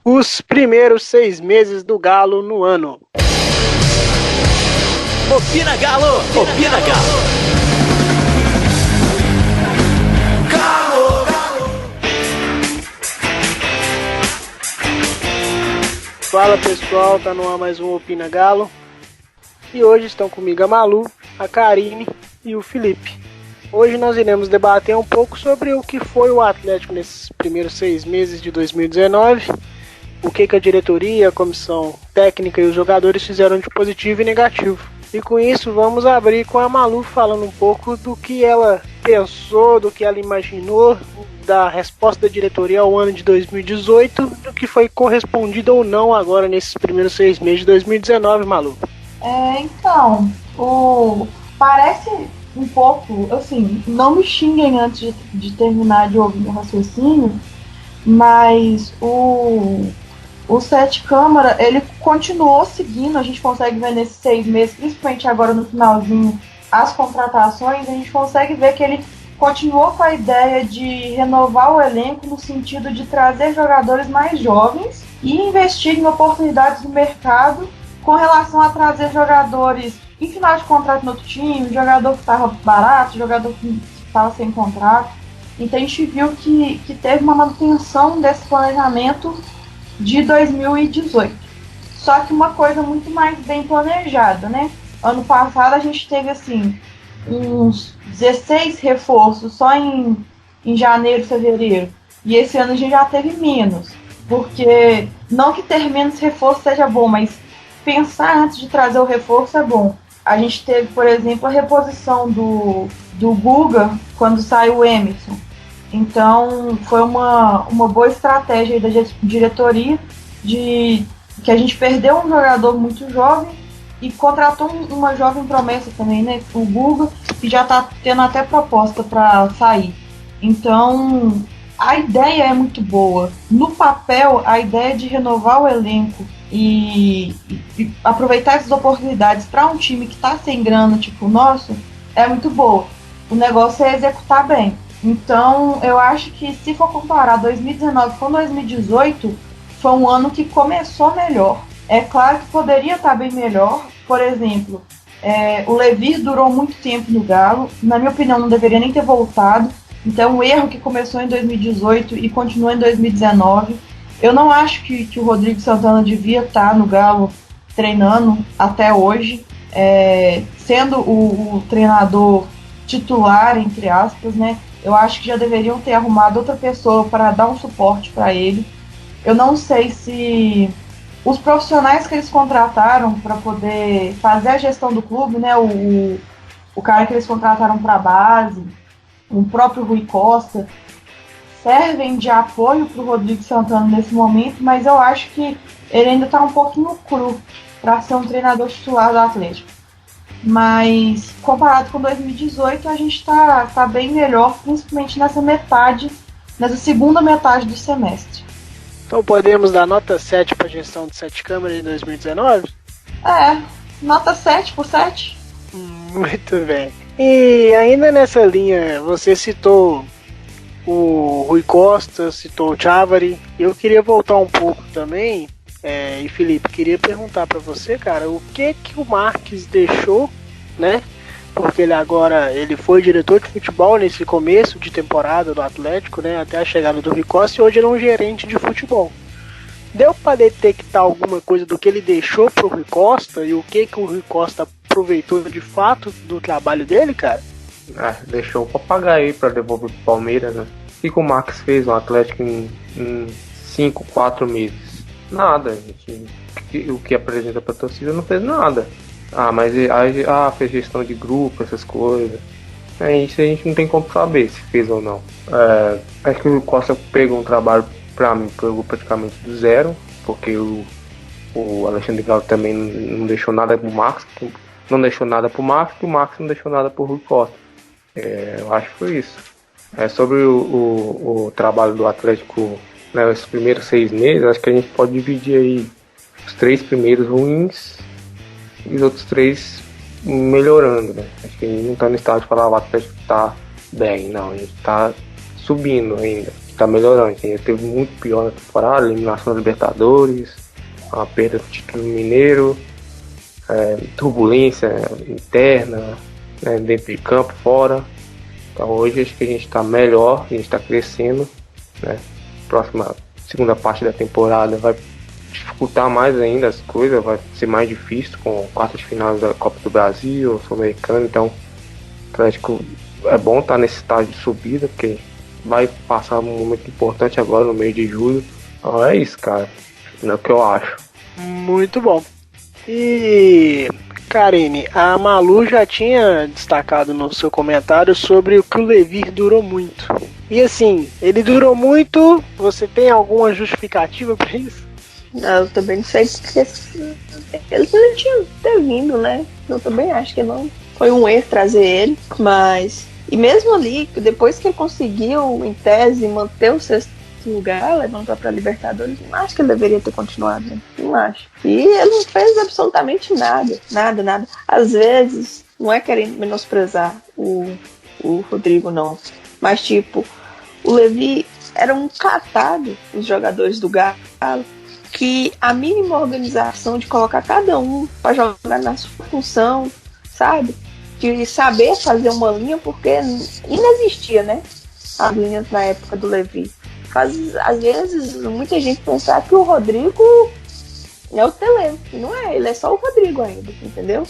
Os primeiros 6 meses do Galo no ano. Opina Galo! Opina Galo! Galo! Fala pessoal, tá no ar mais um Opina Galo. E hoje estão comigo a Malu, a Karine e o Felipe. Hoje nós iremos debater um pouco sobre o que foi o Atlético nesses primeiros 6 meses de 2019, o que a diretoria, a comissão técnica e os jogadores fizeram de positivo e negativo. E com isso vamos abrir com a Malu falando um pouco do que ela pensou, do que ela imaginou, da resposta da diretoria ao ano de 2018, do que foi correspondido ou não agora nesses primeiros 6 meses de 2019, Malu. Então, parece um pouco, assim, não me xinguem antes de terminar de ouvir meu raciocínio, mas o Sete Câmara, ele continuou seguindo, a gente consegue ver nesses 6 meses, principalmente agora no finalzinho, as contratações, a gente consegue ver que ele continuou com a ideia de renovar o elenco no sentido de trazer jogadores mais jovens e investir em oportunidades no mercado com relação a trazer jogadores em final de contrato no outro time, jogador que estava barato, jogador que estava sem contrato. Então a gente viu que teve uma manutenção desse planejamento de 2018. Só que uma coisa muito mais bem planejada, né? Ano passado a gente teve assim uns 16 reforços só em janeiro, fevereiro. E esse ano a gente já teve menos. Porque não que ter menos reforço seja bom, mas pensar antes de trazer o reforço é bom. A gente teve, por exemplo, a reposição do Guga quando saiu o Emerson. Então, foi uma boa estratégia aí da diretoria de que a gente perdeu um jogador muito jovem e contratou uma jovem promessa também, né? O Guga, que já está tendo até proposta para sair. Então, a ideia é muito boa. No papel, a ideia de renovar o elenco e aproveitar essas oportunidades para um time que está sem grana, tipo o nosso, é muito boa. O negócio é executar bem. Então, eu acho que se for comparar 2019 com 2018, foi um ano que começou melhor. É claro que poderia estar bem melhor. Por exemplo, o Levir durou muito tempo no Galo. Na minha opinião, não deveria nem ter voltado. Então, o erro que começou em 2018 e continuou em 2019. Eu não acho que o Rodrigo Santana devia estar no Galo treinando até hoje, sendo o treinador titular, entre aspas, né? Eu acho que já deveriam ter arrumado outra pessoa para dar um suporte para ele. Eu não sei se os profissionais que eles contrataram para poder fazer a gestão do clube, né? O cara que eles contrataram para a base, o próprio Rui Costa, servem de apoio para o Rodrigo Santana nesse momento, mas eu acho que ele ainda está um pouquinho cru para ser um treinador titular do Atlético. Mas comparado com 2018, a gente está bem melhor, principalmente nessa segunda metade do semestre. Então podemos dar nota 7 para a gestão de Sete Câmara em 2019? Nota 7 por 7. Muito bem. E ainda nessa linha, você citou o Rui Costa, citou o Chávarri. Eu queria voltar um pouco também, e Felipe, queria perguntar para você, cara, o que o Marques deixou, né? Porque ele foi diretor de futebol nesse começo de temporada do Atlético, né? Até a chegada do Rui Costa, e hoje ele é um gerente de futebol. Deu para detectar alguma coisa do que ele deixou pro Rui Costa e o que o Rui Costa aproveitou de fato do trabalho dele, cara? Deixou o papagaio aí pra devolver pro Palmeiras, né? O que o Marques fez no Atlético em 5, 4 meses? Nada, gente. O que apresenta pra torcida não fez nada. Mas fez gestão de grupo, essas coisas. Isso a gente não tem como saber se fez ou não. Acho que o Costa pegou um trabalho, pra mim, pegou praticamente do zero, porque o Alexandre Galo também não deixou nada pro Marques, não deixou nada pro Marques, e o Marques não deixou nada pro Rui Costa. Eu acho que foi isso. Sobre o trabalho do Atlético, né, esses primeiros 6 meses, acho que a gente pode dividir aí os 3 primeiros ruins e os outros 3 melhorando, né? Acho que a gente não tá no estado de falar o Atlético tá bem, não, a gente tá subindo ainda. tá melhorando. Ele teve muito pior na temporada, eliminação da Libertadores, a perda do título mineiro, turbulência interna, né, dentro de campo, fora. Então hoje acho que a gente está melhor, a gente está crescendo, né? Próxima segunda parte da temporada vai dificultar mais ainda as coisas, vai ser mais difícil com quartas de final da Copa do Brasil, Sul-Americano. Então o Atlético é bom estar nesse estágio de subida, porque vai passar um momento importante agora no mês de julho. Então é isso, cara, é o que eu acho. Muito bom. E Karine, a Malu já tinha destacado no seu comentário sobre o que o Levi durou muito. E assim, ele durou muito, você tem alguma justificativa para isso? Eu também não sei porque ele não tinha ter vindo, né? Eu também acho que não foi um erro trazer ele, mas... E mesmo ali, depois que ele conseguiu, em tese, manter o sexto lugar, levantar para Libertadores, não acho que ele deveria ter continuado, né? Não acho. E ele não fez absolutamente nada. Às vezes, não é querendo menosprezar o Rodrigo, não. Mas, tipo, o Levi era um catado, os jogadores do Galo, que a mínima organização de colocar cada um para jogar na sua função, sabe? De saber fazer uma linha, porque não existia, né? As linhas na época do Levi. Às vezes, muita gente pensar que o Rodrigo é o Tele, e não é, ele é só o Rodrigo ainda, entendeu?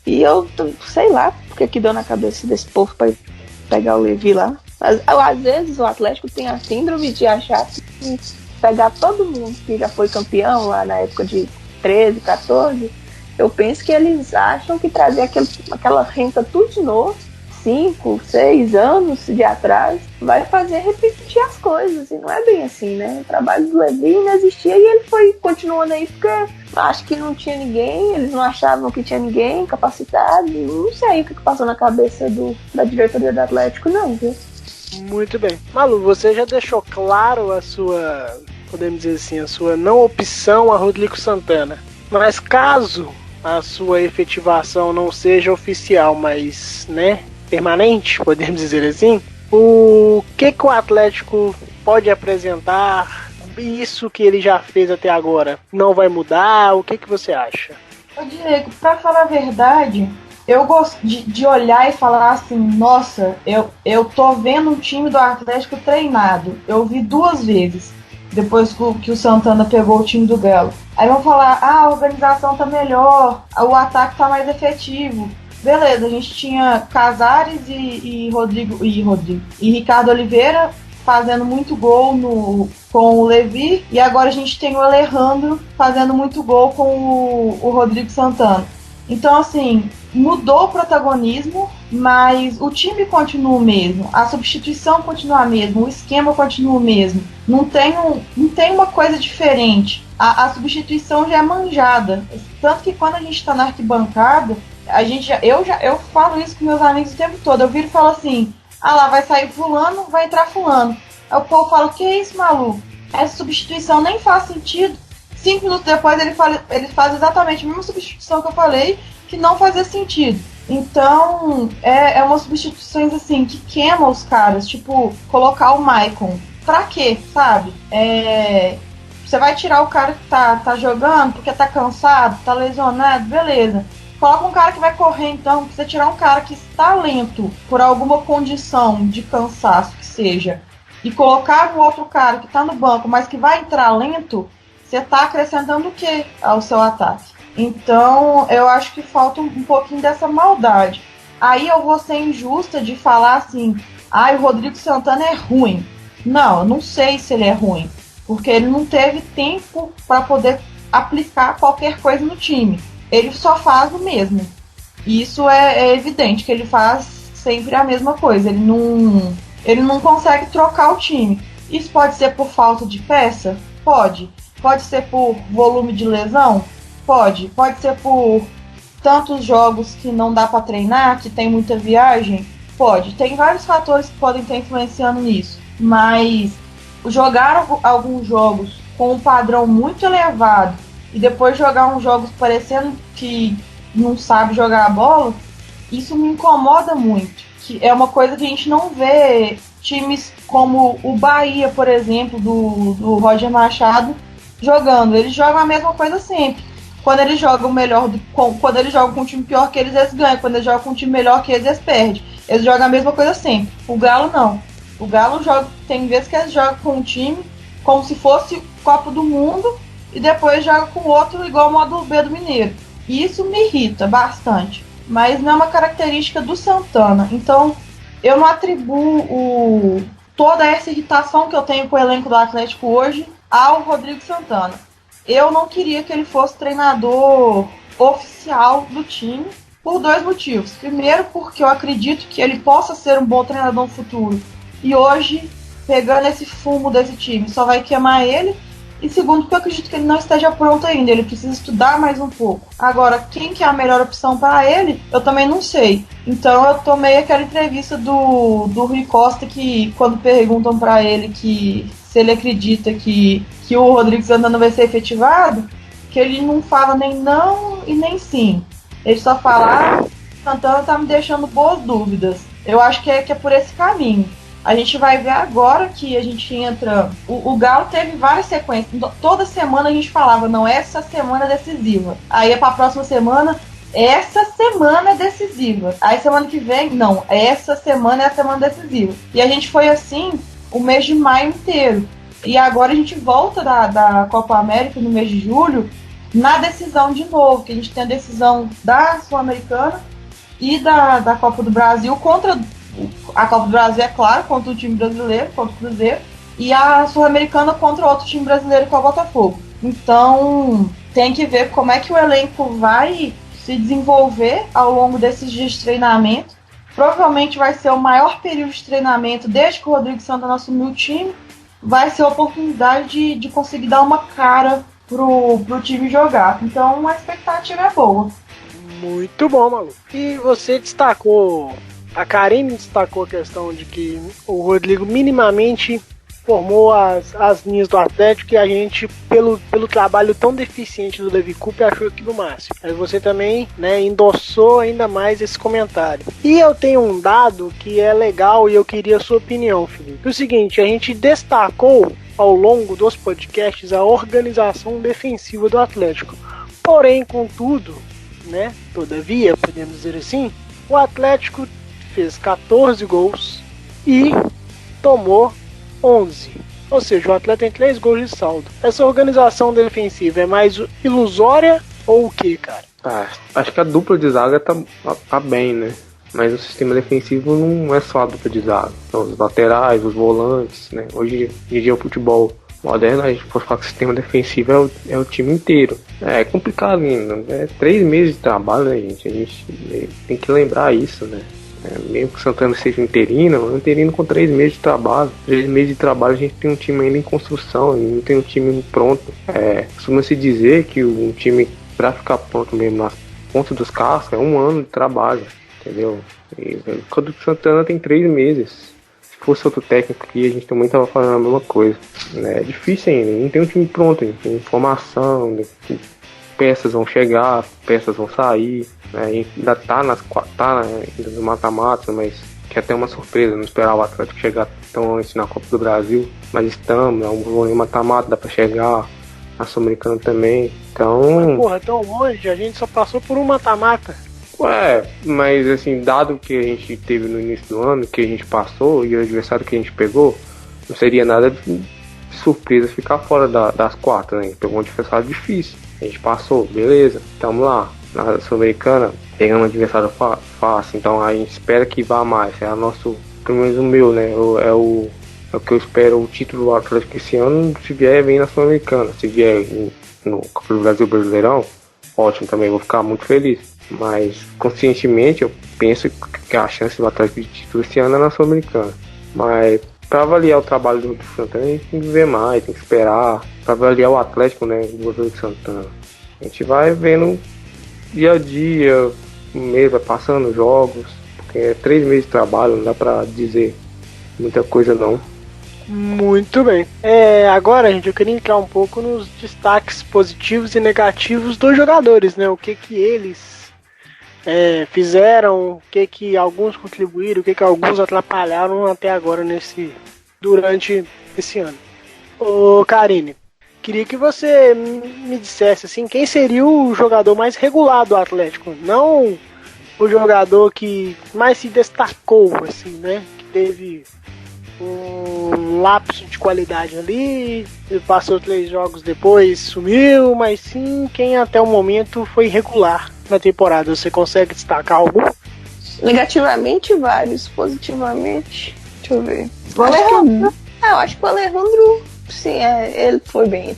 E eu, sei lá, porque que deu na cabeça desse povo para pegar o Levi lá. Às vezes o Atlético tem a síndrome de achar que pegar todo mundo que já foi campeão lá na época de 13, 14, eu penso que eles acham que trazer aquela renta tudo de novo, 5, 6 anos de atrás, vai fazer repetir as coisas, e não é bem assim, né? O trabalho do Levi não existia e ele foi continuando aí porque acho que não tinha ninguém, eles não achavam que tinha ninguém capacitado, não sei o que passou na cabeça da diretoria do Atlético, não, viu? Muito bem. Malu, você já deixou claro a sua, podemos dizer assim, a sua não opção a Rodrigo Santana. Mas caso a sua efetivação não seja oficial, mas, né, permanente, podemos dizer assim, o que o Atlético pode apresentar? Isso que ele já fez até agora não vai mudar? O que você acha? Ô Diego, pra falar a verdade, eu gosto de olhar e falar assim, nossa, eu tô vendo um time do Atlético treinado. Eu vi 2 vezes, depois que o Santana pegou o time do Galo. Aí vão falar, a organização tá melhor, o ataque tá mais efetivo. Beleza, a gente tinha Casares e Ricardo Oliveira fazendo muito gol com o Levi, e agora a gente tem o Alejandro fazendo muito gol com o Rodrigo Santana. Então, assim, mudou o protagonismo, mas o time continua o mesmo, a substituição continua a mesma, o esquema continua o mesmo. Não tem uma coisa diferente. A substituição já é manjada. Tanto que quando a gente está na arquibancada, eu falo isso com meus amigos o tempo todo. Eu viro e falo assim, lá vai sair fulano, vai entrar fulano. Aí o povo fala, que é isso, maluco? Essa substituição nem faz sentido. 5 minutos depois ele faz exatamente a mesma substituição que eu falei, que não fazia sentido. Então, é umas substituições assim, que queima os caras, tipo, colocar o Maicon. Pra quê, sabe? Você vai tirar o cara que tá jogando porque tá cansado, tá lesionado, beleza. Coloca um cara que vai correr, então. Precisa tirar um cara que está lento por alguma condição de cansaço que seja, e colocar um outro cara que tá no banco, mas que vai entrar lento, você tá acrescentando o quê ao seu ataque? Então, eu acho que falta um pouquinho dessa maldade. Aí eu vou ser injusta de falar assim, o Rodrigo Santana é ruim. Não, eu não sei se ele é ruim, porque ele não teve tempo para poder aplicar qualquer coisa no time. Ele só faz o mesmo. Isso é evidente, que ele faz sempre a mesma coisa. Ele não consegue trocar o time. Isso pode ser por falta de peça? Pode. Pode ser por volume de lesão? Pode. Pode ser por tantos jogos que não dá para treinar, que tem muita viagem? Pode. Tem vários fatores que podem estar influenciando nisso. Mas jogar alguns jogos com um padrão muito elevado e depois jogar uns jogos parecendo que não sabe jogar a bola, isso me incomoda muito. Que é uma coisa que a gente não vê times como o Bahia, por exemplo, do Roger Machado, jogando. Eles jogam a mesma coisa sempre. Quando eles jogam melhor, quando eles jogam com um time pior que eles ganham. Quando eles jogam com um time melhor que eles perdem. Eles jogam a mesma coisa sempre. O Galo não. O Galo joga, tem vezes que eles jogam com um time como se fosse Copa do Mundo e depois joga com outro igual o modo B do Mineiro. E isso me irrita bastante. Mas não é uma característica do Santana. Então, eu não atribuo toda essa irritação que eu tenho com o elenco do Atlético hoje ao Rodrigo Santana. Eu não queria que ele fosse treinador oficial do time por 2 motivos. Primeiro, porque eu acredito que ele possa ser um bom treinador no futuro. E hoje, pegando esse fumo desse time, só vai queimar ele. E segundo, porque eu acredito que ele não esteja pronto ainda. Ele precisa estudar mais um pouco. Agora, quem que é a melhor opção para ele, eu também não sei. Então eu tomei aquela entrevista do Rui Costa, que quando perguntam para ele que se ele acredita que o Rodrigo Santana vai ser efetivado, que ele não fala nem não e nem sim. Ele só fala, Santana tá me deixando boas dúvidas. Eu acho que é por esse caminho. A gente vai ver agora que a gente entra... O Galo teve várias sequências. Toda semana a gente falava, não, essa semana é decisiva. Aí é pra próxima semana, essa semana é decisiva. Aí semana que vem, não, essa semana é a semana decisiva. E a gente foi assim o mês de maio inteiro. E agora a gente volta da Copa América no mês de julho na decisão de novo, que a gente tem a decisão da Sul-Americana e da Copa do Brasil contra... A Copa do Brasil, é claro, contra o time brasileiro, contra o Cruzeiro, e a Sul-Americana contra outro time brasileiro, que é o Botafogo. Então, tem que ver como é que o elenco vai se desenvolver ao longo desses dias de treinamento. Provavelmente vai ser o maior período de treinamento desde que o Rodrigo Santana assumiu o time. Vai ser a oportunidade de conseguir dar uma cara pro time jogar. Então, a expectativa é boa. Muito bom, Malu. E você destacou... A Karine destacou a questão de que o Rodrigo minimamente formou as linhas do Atlético e a gente, pelo trabalho tão deficiente do Levi Cooper, achou aquilo máximo. Aí você também, né, endossou ainda mais esse comentário. E eu tenho um dado que é legal e eu queria a sua opinião, Felipe. O seguinte, a gente destacou ao longo dos podcasts a organização defensiva do Atlético. Porém, contudo, né, todavia, podemos dizer assim, o Atlético fez 14 gols e tomou 11. Ou seja, o Atlético tem 3 gols de saldo. Essa organização defensiva é mais ilusória ou o que, cara? Acho que a dupla de zaga tá bem, né? Mas o sistema defensivo não é só a dupla de zaga. São os laterais, os volantes, né? Hoje em dia o futebol moderno, a gente pode falar que o sistema defensivo é o time inteiro. É complicado ainda. É 3 meses de trabalho, né, gente? A gente tem que lembrar isso, né? Mesmo que o Santana seja interino com 3 meses de trabalho. 3 meses de trabalho a gente tem um time ainda em construção, não tem um time pronto. Costuma-se dizer que um time, pra ficar pronto mesmo nas pontas dos carros, é 1 ano de trabalho, entendeu? E quando o Santana tem 3 meses. Se fosse outro técnico aqui, a gente também tava falando a mesma coisa. É difícil ainda, não tem um time pronto, a gente tem informação, né? Peças vão chegar, peças vão sair, né? A gente ainda tá ainda no mata-mata, mas que até uma surpresa, não esperava o Atlético chegar tão antes na Copa do Brasil, mas estamos, é um mata-mata, dá pra chegar, na Sul-Americana também, então... Mas, porra, tão longe, a gente só passou por um mata-mata. Mas assim, dado que a gente teve no início do ano, que a gente passou, e o adversário que a gente pegou, não seria nada de surpresa ficar fora das quartas, né? A gente pegou um adversário difícil. A gente passou, beleza, estamos lá. Na Sul-Americana, pegando um adversário fácil, então a gente espera que vá mais. É pelo menos o meu, né? É o que eu espero, o título do Atlético esse ano, se vier, vem na Sul-Americana. Se vier no Copa do Brasil Brasileirão, ótimo também, vou ficar muito feliz. Mas, conscientemente, eu penso que a chance do Atlético de título esse ano é na Sul-Americana. Mas, para avaliar o trabalho do Santana, a gente tem que ver mais, tem que esperar. Para avaliar o Atlético, né, do Rodrigo Santana, a gente vai vendo dia a dia, um mês vai passando jogos, porque é 3 meses de trabalho, não dá para dizer muita coisa não. Muito bem. Agora, gente, eu queria entrar um pouco nos destaques positivos e negativos dos jogadores, né? O que eles fizeram, o que alguns contribuíram, o que alguns atrapalharam até agora durante esse ano. Ô Karine, queria que você me dissesse assim, quem seria o jogador mais regular do Atlético, não o jogador que mais se destacou, assim, né? Que teve um lapso de qualidade ali, ele passou 3 jogos depois, sumiu, mas sim quem até o momento foi regular na temporada. Você consegue destacar algum? Negativamente, vários. Positivamente, deixa eu ver. O Alejandro. Eu acho que o Alejandro, sim, ele foi bem.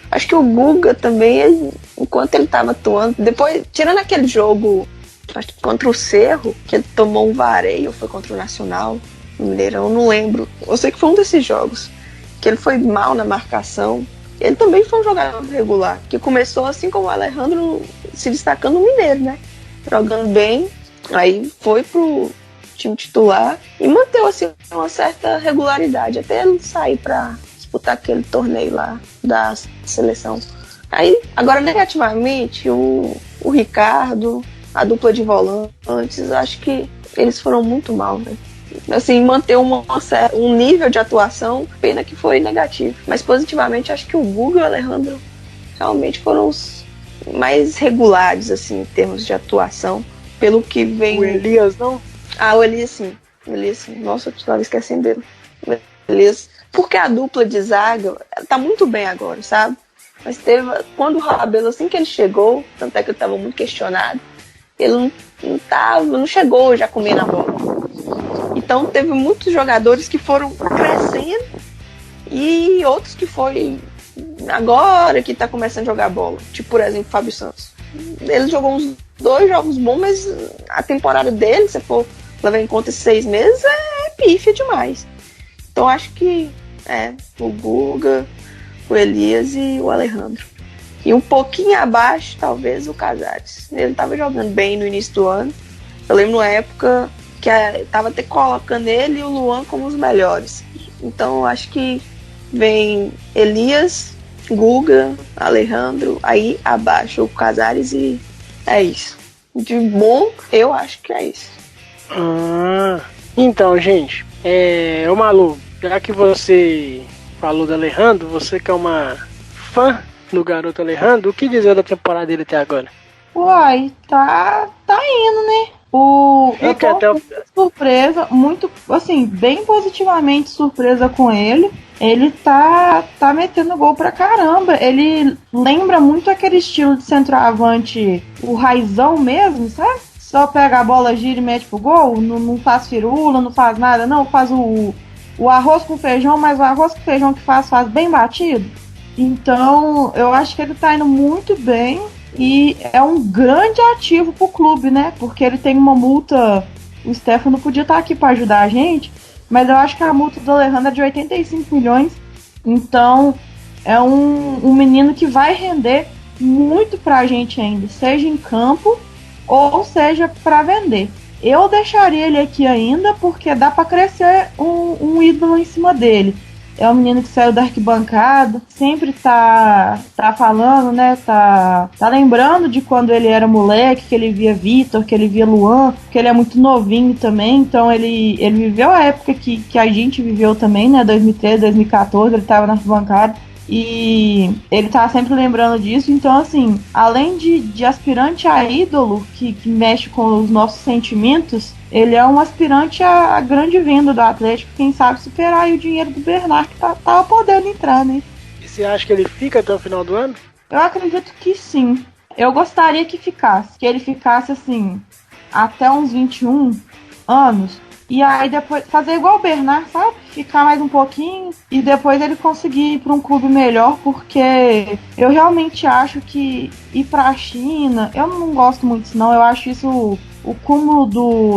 Acho que o Guga também, enquanto ele tava atuando, depois, tirando aquele jogo, acho que contra o Cerro, que ele tomou um vareio, foi contra o Nacional, no Mineirão, não lembro. Eu sei que foi um desses jogos, que ele foi mal na marcação. Ele também foi um jogador regular, que começou assim como o Alejandro, se destacando no Mineiro, né? Jogando bem, aí foi pro time titular e manteve assim uma certa regularidade até ele sair para disputar aquele torneio lá da seleção. Aí, agora negativamente, o Ricardo, a dupla de volantes, acho que eles foram muito mal, né? Assim, manter um nível de atuação, pena que foi negativo. Mas positivamente, acho que o Guga e o Alejandro realmente foram os mais regulares, assim, em termos de atuação, pelo que vem... O Elias, não? O Elias sim. Nossa, eu estava esquecendo dele. O Elias, porque a dupla de zaga tá muito bem agora, sabe? Mas quando o Rabelo, assim que ele chegou, tanto é que ele estava muito questionado, ele não chegou já comendo a bola. Então teve muitos jogadores que foram crescendo e outros que foi agora que tá começando a jogar bola. Tipo, por exemplo, o Fábio Santos. Ele jogou uns 2 jogos bons, mas a temporada dele, se for levar em conta esses 6 meses, é pífia demais. Então acho que o Guga, o Elias e o Alejandro. E um pouquinho abaixo, talvez, o Casares. Ele tava jogando bem no início do ano. Eu lembro na época que tava até colocando ele e o Luan como os melhores. Então acho que vem Elias, Guga, Alejandro, aí abaixo o Casares e é isso. De bom, eu acho que é isso. Então, gente, ô Malu, já que você falou do Alejandro, você que é uma fã do garoto Alejandro, o que dizer da temporada dele até agora? Uai, tá indo, né? Eu tô muito surpresa, muito, assim, bem positivamente surpresa com ele. Ele tá metendo gol pra caramba. Ele lembra muito aquele estilo de centroavante, o raizão mesmo, sabe? Só pega a bola, gira e mete pro gol, não faz firula, não faz nada, não. Faz o arroz com feijão, mas o arroz com feijão que faz bem batido. Então, eu acho que ele tá indo muito bem. E é um grande ativo pro clube, né? Porque ele tem uma multa. O Stefano podia estar aqui para ajudar a gente, mas eu acho que a multa do Alejandro é de 85 milhões. Então é um menino que vai render muito pra gente ainda, seja em campo ou seja para vender. Eu deixaria ele aqui ainda porque dá para crescer um ídolo em cima dele. É um menino que saiu da arquibancada, sempre tá falando, né? Tá lembrando de quando ele era moleque, que ele via Vitor, que ele via Luan, que ele é muito novinho também. Então ele viveu a época que a gente viveu também, né? 2013, 2014, ele tava na arquibancada. E ele tá sempre lembrando disso. Então, assim, além de aspirante a ídolo, que mexe com os nossos sentimentos, ele é um aspirante a grande venda do Atlético. Quem sabe superar aí o dinheiro do Bernard, que tava podendo entrar, né? E você acha que ele fica até o final do ano? Eu acredito que sim. Eu gostaria que ficasse. Que ele ficasse, assim, até uns 21 anos. E aí depois fazer igual o Bernard, sabe? Ficar mais um pouquinho e depois ele conseguir ir para um clube melhor, porque eu realmente acho que ir para a China, eu não gosto muito disso não, eu acho isso o cúmulo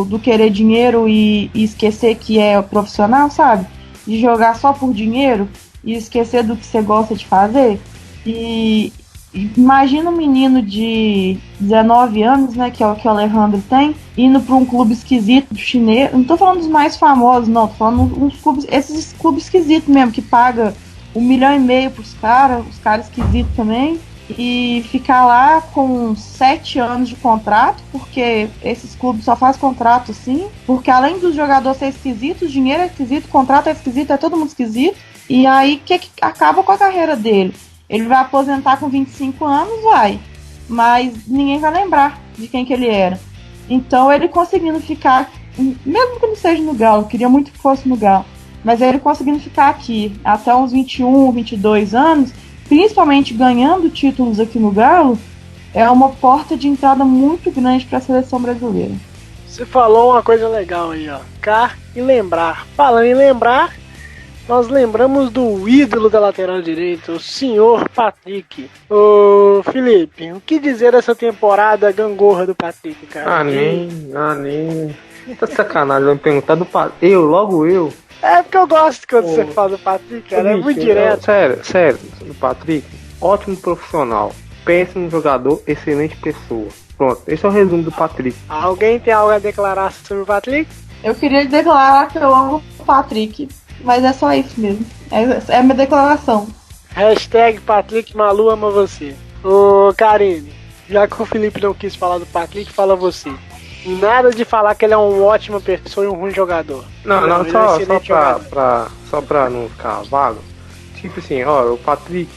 do querer dinheiro e esquecer que é profissional, sabe? De jogar só por dinheiro e esquecer do que você gosta de fazer. E imagina um menino de 19 anos, né, que é o que o Alejandro tem, indo para um clube esquisito chinês. Não tô falando dos mais famosos, não, tô falando uns clubes, esses clubes esquisitos mesmo, que paga 1,5 milhão pros caras, os caras esquisitos também. e ficar lá com 7 anos de contrato, porque esses clubes só fazem contrato assim, porque além dos jogadores ser esquisitos, o dinheiro é esquisito, o contrato é esquisito, é todo mundo esquisito, e aí que acaba com a carreira dele. Ele vai aposentar com 25 anos, vai, mas ninguém vai lembrar de quem que ele era. Então ele conseguindo ficar, mesmo que não seja no Galo, queria muito que fosse no Galo, mas ele conseguindo ficar aqui até uns 21, 22 anos, principalmente ganhando títulos aqui no Galo, é uma porta de entrada muito grande para a seleção brasileira. Você falou uma coisa legal aí, ó. Ficar e lembrar. Falando em lembrar, nós lembramos do ídolo da lateral direita, o senhor Patrick. Ô, Felipe, o que dizer dessa temporada gangorra do Patrick, cara? Nem. Tá sacanagem, vai me perguntar do Patrick. Logo eu. É porque eu gosto quando você fala do Patrick, cara. É muito direto. Sério, do Patrick, ótimo profissional, péssimo jogador, excelente pessoa. Pronto, esse é o resumo do Patrick. Alguém tem algo a declarar sobre o Patrick? Eu queria declarar que eu amo o Patrick, mas é só isso mesmo. É a minha declaração. Hashtag Patrick Malu ama você. Ô, Karine, já que o Felipe não quis falar do Patrick, fala você. Nada de falar que ele é uma ótima pessoa e um ruim jogador. Não, só pra não ficar vago. Tipo assim, ó, o Patrick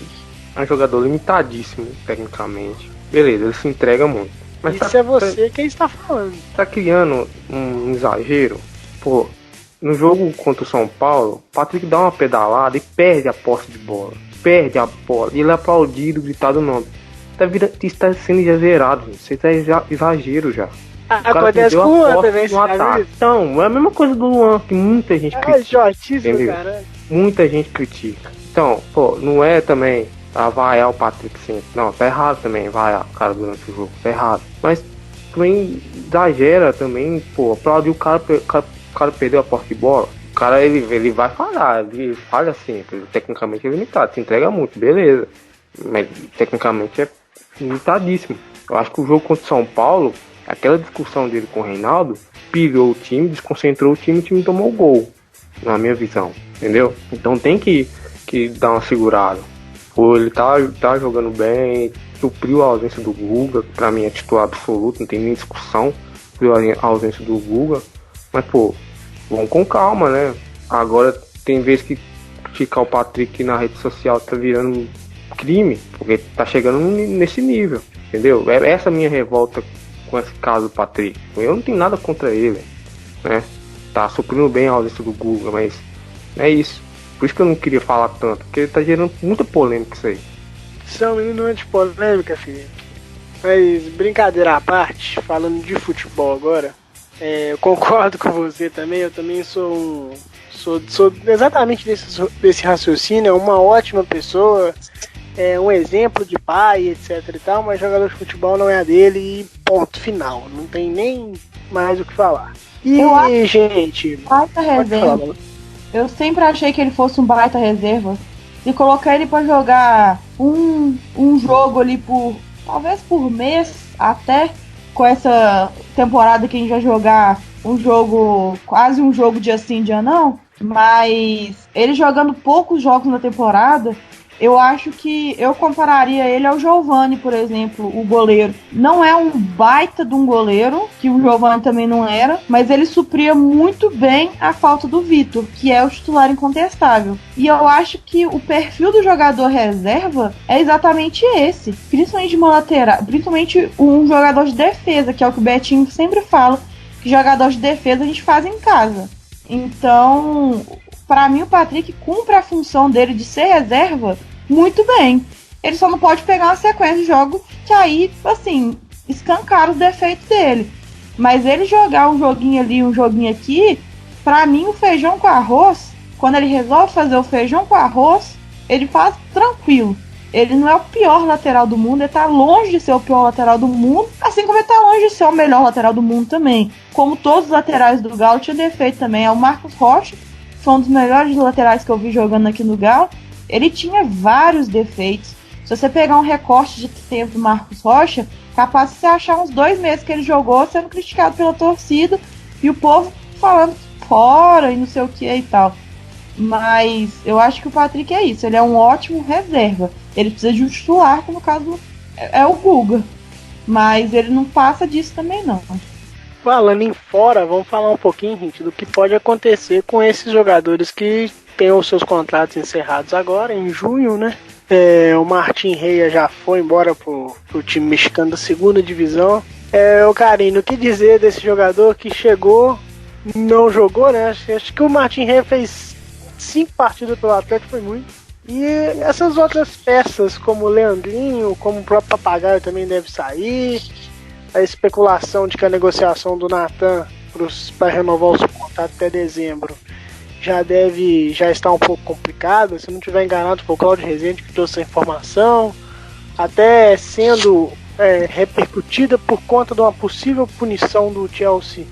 é um jogador limitadíssimo, tecnicamente. Beleza, ele se entrega muito. Mas isso é você quem está falando. Tá criando um exagero. Pô, no jogo contra o São Paulo, o Patrick dá uma pedalada e perde a posse de bola. Perde a bola. E ele é aplaudido, gritado o nome. Isso tá sendo exagerado, gente. Isso é exagero já. Acontece com o Luan também, Então, é a mesma coisa do Luan, que muita gente critica. Cara. Muita gente critica. Então, pô, não é também vaiar o Patrick sempre. Não, tá errado também vaiar o cara durante o jogo. Tá errado. Mas também exagera também, pô, aplaudir o cara perdeu a posse de bola. O cara, ele vai falhar, ele falha sempre. Tecnicamente é limitado, se entrega muito, beleza. Mas tecnicamente é limitadíssimo. Eu acho que o jogo contra o São Paulo, aquela discussão dele com o Reinaldo, pilhou o time, desconcentrou o time tomou o gol, na minha visão, entendeu? Então tem que dar uma segurada. Pô, ele tá jogando bem, supriu a ausência do Guga, que pra mim é titular absoluto, não tem nem discussão, supriu a ausência do Guga, mas pô, vamos com calma, né? Agora tem vezes que criticar o Patrick na rede social tá virando crime, porque tá chegando nesse nível, entendeu? É essa a minha revolta com esse caso do Patrick. Eu não tenho nada contra ele, né? Tá suprindo bem a ausência do Guga, mas é isso. Por isso que eu não queria falar tanto, porque ele tá gerando muita polêmica isso aí. Você é um menino antipolêmica, Felipe. Mas brincadeira à parte, falando de futebol agora, eu concordo com você também. Eu também sou exatamente desse raciocínio. É uma ótima pessoa, é um exemplo de pai, etc e tal, mas jogador de futebol não é a dele e ponto final. Não tem nem mais o que falar. E, gente, baita reserva. Eu sempre achei que ele fosse um baita reserva. E colocar ele pra jogar um jogo ali talvez por mês, até com essa temporada que a gente vai jogar quase um jogo dia sim, dia não. Mas ele jogando poucos jogos na temporada, eu acho que eu compararia ele ao Giovani, por exemplo, o goleiro. Não é um baita de um goleiro, que o Giovani também não era, mas ele supria muito bem a falta do Vitor, que é o titular incontestável. E eu acho que o perfil do jogador reserva é exatamente esse, principalmente de uma lateral, principalmente um jogador de defesa, que é o que o Betinho sempre fala, que jogador de defesa a gente faz em casa. Então, para mim o Patrick cumpre a função dele de ser reserva muito bem. Ele só não pode pegar uma sequência de jogos que aí, assim, escancara os defeitos dele. Mas ele jogar um joguinho ali, um joguinho aqui, pra mim o feijão com arroz, quando ele resolve fazer o feijão com arroz, ele faz tranquilo. Ele não é o pior lateral do mundo, ele tá longe de ser o pior lateral do mundo, assim como ele tá longe de ser o melhor lateral do mundo também. Como todos os laterais do Galo tinha defeito também. É o Marcos Rocha, foi um dos melhores laterais que eu vi jogando aqui no Galo. Ele tinha vários defeitos. Se você pegar um recorte de tempo do Marcos Rocha, capaz de você achar uns 2 meses que ele jogou sendo criticado pela torcida e o povo falando fora e não sei o que e tal. Mas eu acho que o Patrick é isso, ele é um ótimo reserva. Ele precisa de um titular, que no caso é o Guga. Mas ele não passa disso também, não. Falando em fora, vamos falar um pouquinho, gente, do que pode acontecer com esses jogadores que têm os seus contratos encerrados agora, em junho, né? O Martin Reia já foi embora pro time mexicano da segunda divisão. O Carino, o que dizer desse jogador que chegou, não jogou, né? Acho que o Martin Reia fez 5 partidas pelo Atlético, foi muito. E essas outras peças, como o Leandrinho, como o próprio Papagaio também deve sair. A especulação de que a negociação do Natan para renovar os contratos até dezembro já está um pouco complicada. Se não estiver enganado, foi o Claudio Rezende que trouxe essa informação, até sendo repercutida por conta de uma possível punição do Chelsea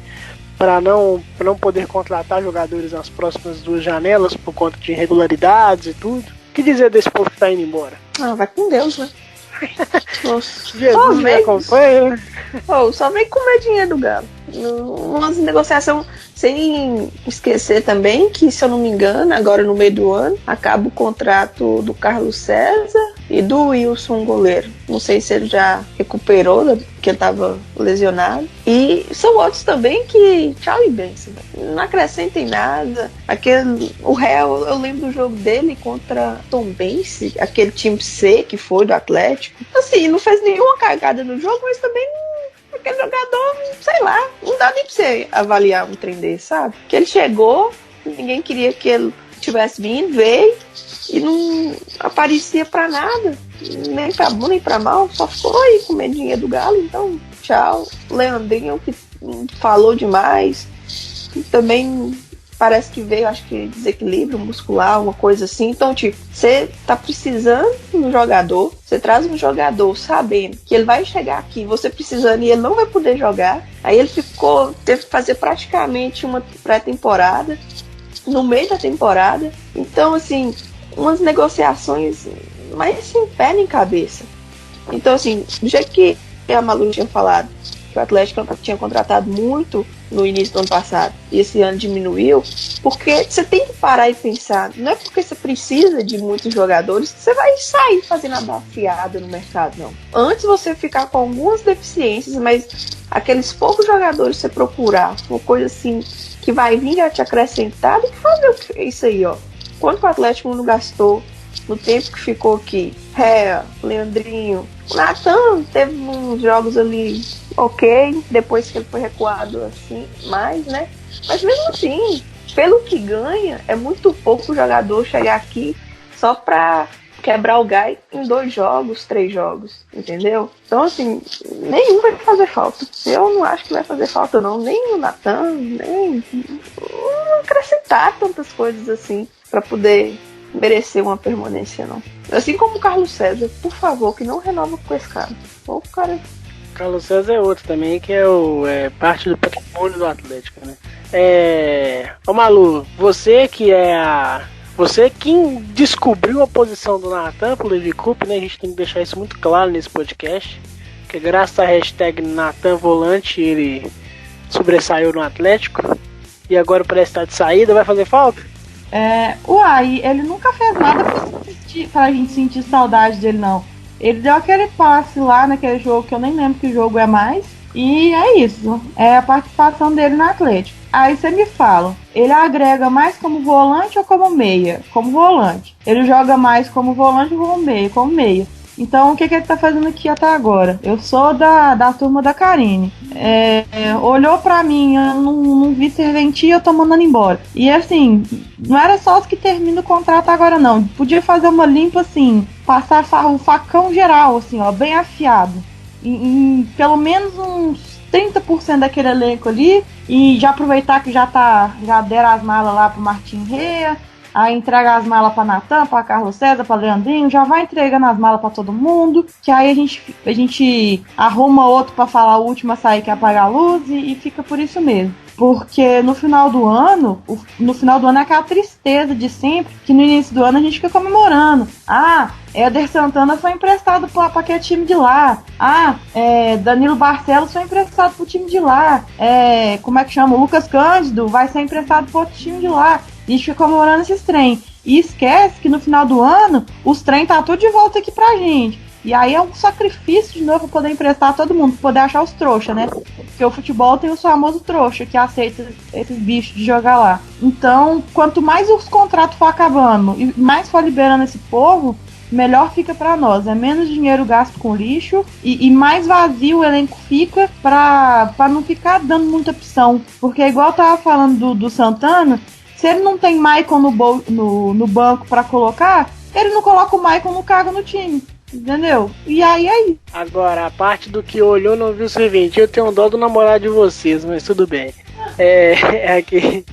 para não poder contratar jogadores nas próximas 2 janelas por conta de irregularidades e tudo. O que dizer desse povo que está indo embora? Vai com Deus, né? Nossa. Jesus me acompanha. Só vem comer dinheiro do Galo. Umas negociações, sem esquecer também que, se eu não me engano, agora no meio do ano, acaba o contrato do Carlos César e do Wilson, goleiro. Não sei se ele já recuperou, porque ele estava lesionado. E são outros também que, tchau e benção, não acrescentem nada. O Real, eu lembro do jogo dele contra Tombense, aquele time C que foi do Atlético. Assim, não fez nenhuma cagada no jogo, mas também aquele jogador, sei lá, não dá nem pra você avaliar um trem desse, sabe? Que ele chegou, ninguém queria que ele tivesse vindo, veio e não aparecia pra nada, nem pra bom nem pra mal, só ficou aí comendo dinheiro do Galo. Então tchau. Leandrinho, que falou demais, e também parece que veio, acho que desequilíbrio muscular, uma coisa assim. Então, tipo, você tá precisando de um jogador, você traz um jogador sabendo que ele vai chegar aqui, você precisando, e ele não vai poder jogar. Aí ele teve que fazer praticamente uma pré-temporada, no meio da temporada. Então, assim, umas negociações mais sem pé nem cabeça. Então, assim, do jeito que a Malu tinha falado, que o Atlético tinha contratado muito no início do ano passado e esse ano diminuiu, porque você tem que parar e pensar, não é porque você precisa de muitos jogadores que você vai sair fazendo a bafiada no mercado, não. Antes você ficar com algumas deficiências, mas aqueles poucos jogadores você procurar uma coisa assim que vai vir a te acrescentar, e fazer isso aí, ó. Quanto o Atlético não gastou no tempo que ficou aqui? Leandrinho, o Natan teve uns jogos ali ok, depois que ele foi recuado assim, mais, né? Mas mesmo assim, pelo que ganha, é muito pouco o jogador chegar aqui só pra quebrar o gás em 2 jogos, 3 jogos, entendeu? Então, assim, nenhum vai fazer falta. Eu não acho que vai fazer falta, não. Nem o Natan, nem não acrescentar tantas coisas assim pra poder merecer uma permanência, não. Assim como o Carlos César, por favor, que não renova com esse cara. Ou o cara... Carlos César é outro também, que é parte do patrimônio do Atlético, né? Ô Malu, você quem descobriu a posição do Natan pro Levi Coupe, né? A gente tem que deixar isso muito claro nesse podcast, que graças à hashtag Natan Volante ele sobressaiu no Atlético e agora parece estar de saída. Vai fazer falta? Ele nunca fez nada pra gente sentir saudade dele, não. Ele deu aquele passe lá naquele jogo, que eu nem lembro que jogo é mais. E é isso. É a participação dele no Atlético. Aí você me fala, ele agrega mais como volante ou como meia? Como volante. Ele joga mais como volante ou como meia? Como meia. Então, o que ele tá fazendo aqui até agora? Eu sou da turma da Karine. Olhou pra mim, eu não vi serventia, eu tô mandando embora. E assim, não era só os que terminam o contrato agora, não. Podia fazer uma limpa assim, passar o facão geral, assim, ó, bem afiado. Em pelo menos uns 30% daquele elenco ali. E já aproveitar que já deram as malas lá pro Martin Reia. Aí entrega as malas pra Natan, pra Carlos César, pra Leandrinho, já vai entregando as malas pra todo mundo, que aí a gente arruma outro pra falar o último a sair, que é apagar a luz, e fica por isso mesmo. Porque no final do ano é aquela tristeza de sempre, que no início do ano a gente fica comemorando. Éder Santana foi emprestado pra aquele time de lá. Danilo Barcelos foi emprestado pro time de lá. Como é que chama? O Lucas Cândido vai ser emprestado pro outro time de lá. A gente fica comemorando esses trem. e esquece que no final do ano os trem tá tudo de volta aqui pra gente. E aí é um sacrifício de novo pra poder emprestar todo mundo, pra poder achar os trouxa, né? Porque o futebol tem os famosos trouxa que aceita esses bichos de jogar lá. Então, quanto mais os contratos for acabando e mais for liberando esse povo, melhor fica pra nós. É menos dinheiro gasto com lixo e mais vazio o elenco fica pra não ficar dando muita opção. Porque igual eu tava falando do Santana, se ele não tem Maicon no banco pra colocar, ele não coloca o Maicon no cargo no time. Entendeu? E aí? Agora, a parte do que olhou não viu serventia, eu tenho dó do namorado de vocês, mas tudo bem. Aqui.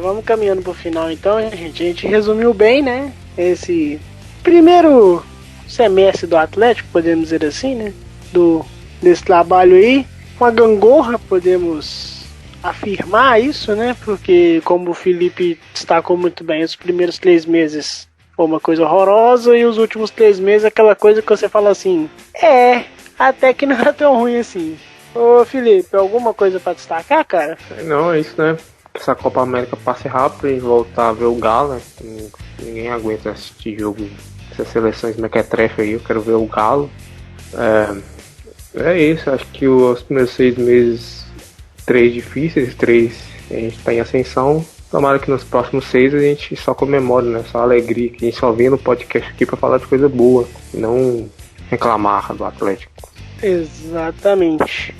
Vamos caminhando pro final então, gente. A gente resumiu bem, né? Esse primeiro semestre do Atlético, podemos dizer assim, né? Desse trabalho aí. Uma gangorra, podemos afirmar isso, né? Porque, como o Felipe destacou muito bem, os primeiros 3 meses foi uma coisa horrorosa e os últimos 3 meses aquela coisa que você fala assim, até que não é tão ruim assim. Ô Felipe, alguma coisa pra destacar, cara? Não, é isso, né? Que essa Copa América passe rápido e voltar a ver o Galo, né? Ninguém aguenta assistir jogo dessas seleções mequetrefe aí, eu quero ver o Galo. É isso, acho que os primeiros 6 meses, 3 difíceis, 3 a gente tá em ascensão. Tomara que nos próximos 6 a gente só comemore, né? Só alegria, que a gente só vem no podcast aqui pra falar de coisa boa, e não reclamar do Atlético. Exatamente.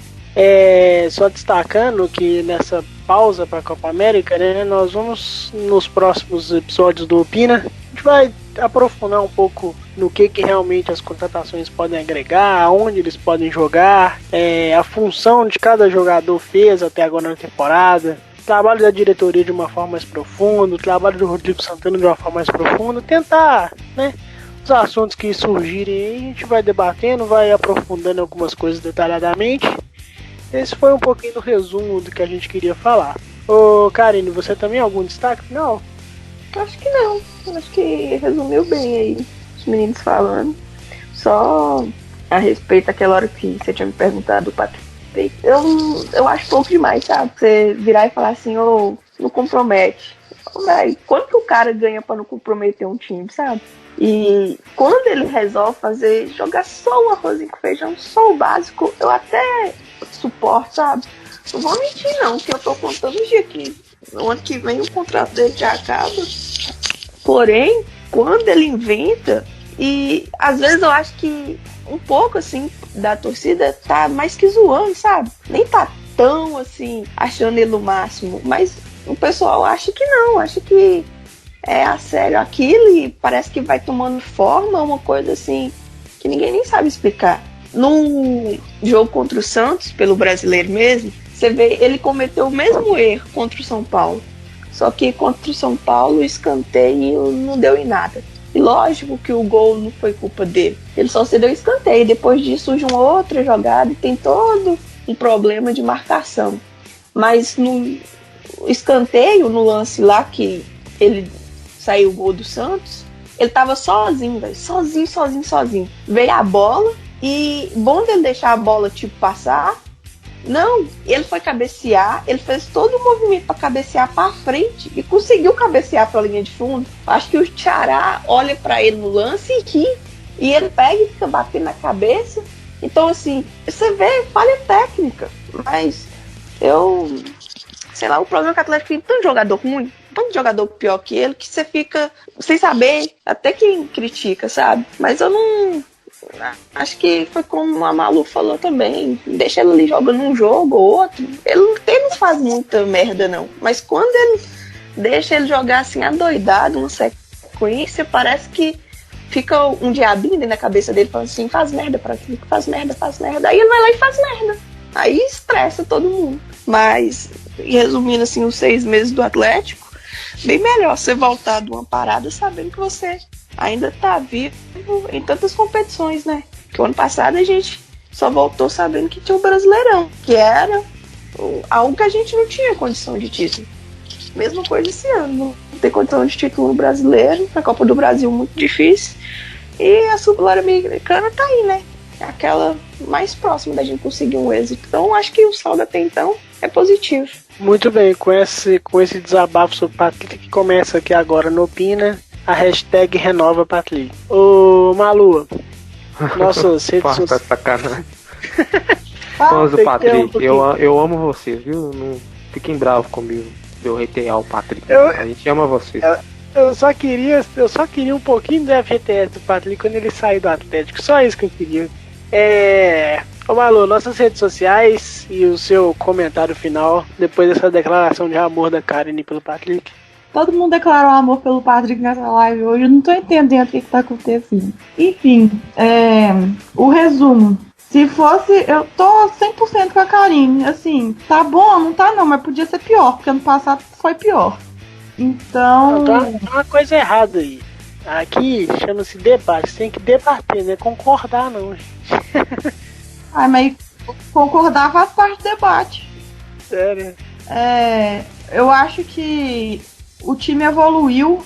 Só destacando que nessa pausa para a Copa América, né, nós vamos nos próximos episódios do Opina, a gente vai aprofundar um pouco no que realmente as contratações podem agregar, aonde eles podem jogar, a função de cada jogador fez até agora na temporada, o trabalho da diretoria de uma forma mais profunda, o trabalho do Rodrigo Santana de uma forma mais profunda, tentar, né, os assuntos que surgirem aí, a gente vai debatendo, vai aprofundando algumas coisas detalhadamente. Esse foi um pouquinho do resumo do que a gente queria falar. Ô Karine, você também algum destaque final? Acho que não. Acho que resumiu bem aí os meninos falando. Só a respeito daquela hora que você tinha me perguntado do Patrick. Eu acho pouco demais, sabe? Você virar e falar assim, não compromete. Mas quanto que o cara ganha pra não comprometer um time, sabe? E quando ele resolve jogar só o arrozinho com feijão, só o básico, eu até suporto, sabe? Não vou mentir não, que eu tô contando os dias que no ano que vem o contrato dele já acaba. Porém, quando ele inventa, e às vezes eu acho que um pouco assim da torcida tá mais que zoando, sabe? Nem tá tão assim achando ele o máximo, mas o pessoal acha que não, acha que é a sério aquilo e parece que vai tomando forma, uma coisa assim que ninguém nem sabe explicar. No jogo contra o Santos, pelo Brasileiro mesmo, você vê, ele cometeu o mesmo erro contra o São Paulo. Só que contra o São Paulo, o escanteio não deu em nada. E lógico que o gol não foi culpa dele. Ele só cedeu escanteio. Depois disso surge uma outra jogada e tem todo um problema de marcação. Mas no escanteio, no lance lá que ele saiu o gol do Santos, ele tava sozinho, velho. Sozinho. Veio a bola e bom dele deixar a bola tipo passar. Não, ele foi cabecear, ele fez todo o movimento para cabecear para frente e conseguiu cabecear para a linha de fundo. Acho que o Tchará olha para ele no lance e ele pega e fica batendo na cabeça. Então, assim, você vê falha técnica, mas sei lá, o problema é que o Atlético tem tanto jogador ruim, tanto jogador pior que ele, que você fica sem saber, até quem critica, sabe? Mas eu não... Acho que foi como a Malu falou também. Deixa ele ali jogando um jogo ou outro. Ele não faz muita merda, não. Mas quando ele deixa ele jogar assim, adoidado, uma sequência, parece que fica um diabinho dentro da cabeça dele falando assim: faz merda pra aquilo, faz merda. Aí ele vai lá e faz merda. Aí estressa todo mundo. Mas, resumindo assim, os 6 meses do Atlético, bem melhor você voltar de uma parada sabendo que você ainda tá vivo em tantas competições, né? Porque o ano passado a gente só voltou sabendo que tinha o Brasileirão, que era algo que a gente não tinha condição de título. Mesma coisa esse ano, não tem condição de título no Brasileiro, a Copa do Brasil muito difícil, e a Sul-Americana tá aí, né? É aquela mais próxima da gente conseguir um êxito. Então acho que o saldo até então é positivo. Muito bem, com esse desabafo sobre Patrick que começa aqui agora no Opina, a hashtag renova Patrick. Ô Malu, nossas redes Tá sociais. sacanagem. tem Fãs do que ter Patrick, pouquinho. eu amo vocês, viu? Não fiquem bravos comigo. Eu reitear o Patrick. Eu- A gente ama vocês. Eu só queria um pouquinho do FGTS do Patrick quando ele sair do Atlético. Só isso que eu queria. Ô Malu, nossas redes sociais e o seu comentário final depois dessa declaração de amor da Karen pelo Patrick. Todo mundo declarou amor pelo Patrick nessa live hoje. Eu não tô entendendo o que tá acontecendo. Enfim, o resumo. Se fosse, eu tô 100% com a Karine. Assim, tá bom, não tá não, mas podia ser pior, porque ano passado foi pior. Então. Não, tá uma coisa errada aí. Aqui chama-se debate. Você tem que debater, não é concordar, não. Ai, mas concordar faz parte do debate. Sério. Eu acho que o time evoluiu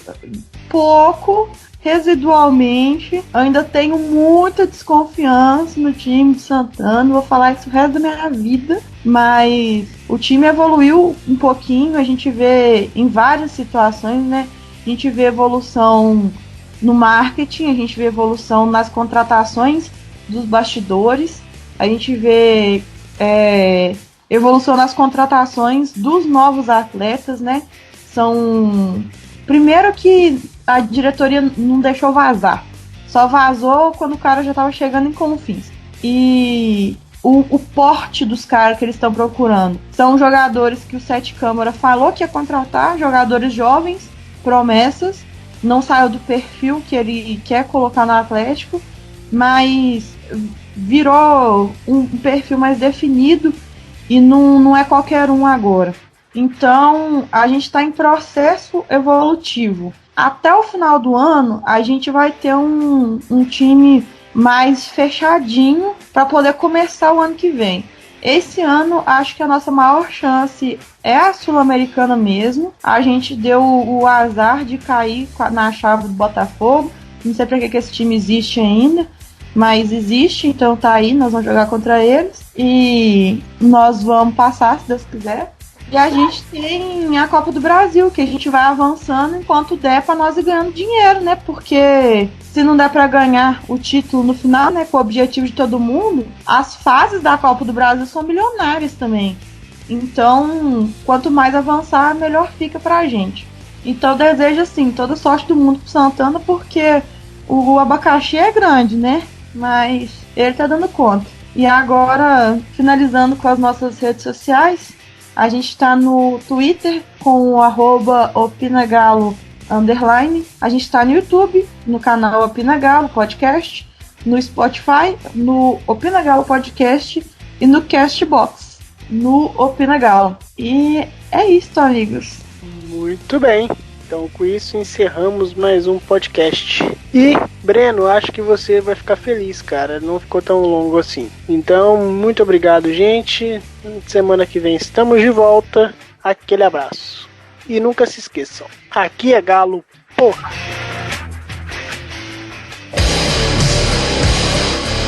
pouco, residualmente. Eu ainda tenho muita desconfiança no time de Santana. Vou falar isso o resto da minha vida. Mas o time evoluiu um pouquinho. A gente vê em várias situações, né? A gente vê evolução no marketing, a gente vê evolução nas contratações dos bastidores. A gente vê evolução nas contratações dos novos atletas, né? Primeiro que a diretoria não deixou vazar. Só vazou quando o cara já estava chegando em Confins. E o porte dos caras que eles estão procurando são jogadores que o Sete Câmara falou que ia contratar, jogadores jovens, promessas. Não saiu do perfil que ele quer colocar no Atlético, mas virou um perfil mais definido e não é qualquer um agora. Então, a gente está em processo evolutivo. Até o final do ano, a gente vai ter um time mais fechadinho para poder começar o ano que vem. Esse ano, acho que a nossa maior chance é a Sul-Americana mesmo. A gente deu o azar de cair na chave do Botafogo. Não sei para que esse time existe ainda, mas existe, então tá aí, nós vamos jogar contra eles. E nós vamos passar, se Deus quiser. E a gente tem a Copa do Brasil, que a gente vai avançando enquanto der para nós ir ganhando dinheiro, né? Porque se não der para ganhar o título no final, né, com o objetivo de todo mundo, as fases da Copa do Brasil são milionárias também. Então, quanto mais avançar, melhor fica pra gente. Então, eu desejo, assim, toda sorte do mundo pro Santana, porque o abacaxi é grande, né? Mas ele tá dando conta. E agora, finalizando com as nossas redes sociais, a gente está no Twitter com o @opinagalo_. A gente está no YouTube, no canal Opinagalo Podcast, no Spotify, no Opinagalo Podcast e no Castbox, no Opinagalo. E é isso, amigos. Muito bem. Então, com isso, encerramos mais um podcast. E, Breno, acho que você vai ficar feliz, cara. Não ficou tão longo assim. Então, muito obrigado, gente. Semana que vem estamos de volta. Aquele abraço. E nunca se esqueçam, aqui é Galo, porra!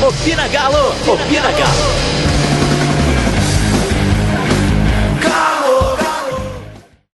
Opina Galo! Opina Galo!